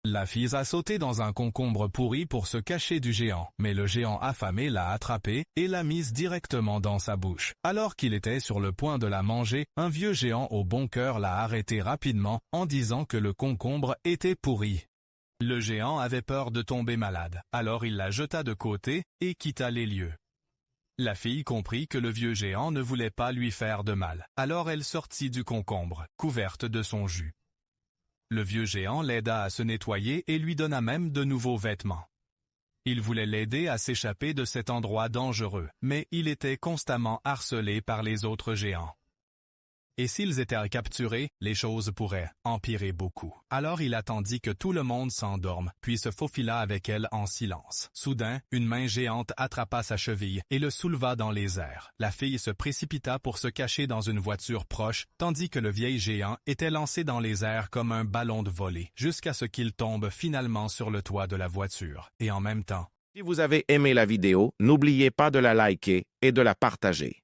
La fille a sauté dans un concombre pourri pour se cacher du géant, mais le géant affamé l'a attrapée et l'a mise directement dans sa bouche. Alors qu'il était sur le point de la manger, un vieux géant au bon cœur l'a arrêté rapidement en disant que le concombre était pourri. Le géant avait peur de tomber malade, alors il la jeta de côté et quitta les lieux. La fille comprit que le vieux géant ne voulait pas lui faire de mal, alors elle sortit du concombre, couverte de son jus. Le vieux géant l'aida à se nettoyer et lui donna même de nouveaux vêtements. Il voulait l'aider à s'échapper de cet endroit dangereux, mais il était constamment harcelé par les autres géants. Et s'ils étaient capturés, les choses pourraient empirer beaucoup. Alors il attendit que tout le monde s'endorme, puis se faufila avec elle en silence. Soudain, une main géante attrapa sa cheville et le souleva dans les airs. La fille se précipita pour se cacher dans une voiture proche, tandis que le vieil géant était lancé dans les airs comme un ballon de volée, jusqu'à ce qu'il tombe finalement sur le toit de la voiture. Et en même temps, Si vous avez aimé la vidéo, n'oubliez pas de la liker et de la partager.